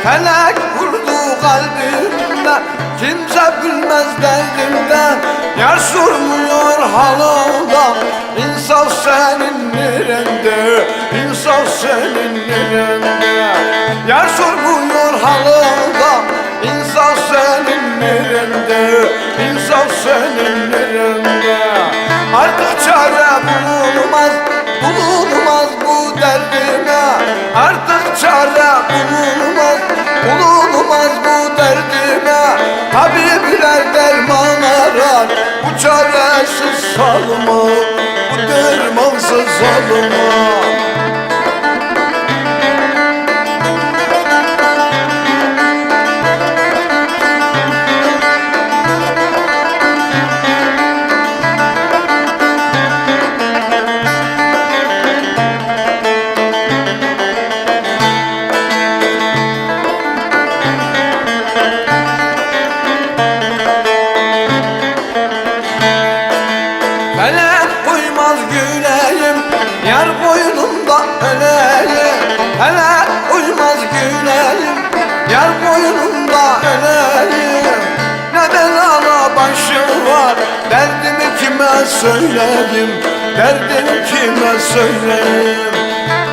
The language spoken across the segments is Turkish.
Felek vurdu kalbimden, kimse bilmez derdimden. Yar sormuyor halımdan, insaf senin nerende, insaf senin nerende. Yar sormuyor halımdan, insaf senin nerende, insaf senin nerende. Artık çare bulunmaz, bulunmaz bu derdime. Artık çare bulunmaz, bulunmaz bu derdime. Tabipler derman arar, bu çaresiz halıma, bu dermansız halıma. Felek koymaz güleyim, yar boynumda öleyim. Felek koymaz güleyim, yar boynumda öleyim. Ne belala başım var, derdimi kime söyleyeyim, derdimi kime söyleyeyim.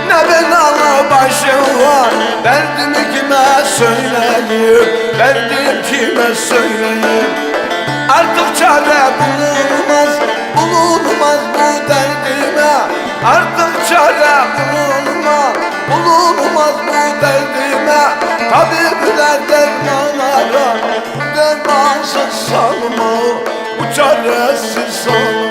Ne belala başım var, derdimi kime söyleyeyim, derdimi kime söyleyeyim. Artık çare bulunmaz, bulunmaz bu derdime. Artık çare bulunmaz, bulunmaz bu derdime. Tabipler derman arar, dermansız salma, bu çaresiz salma.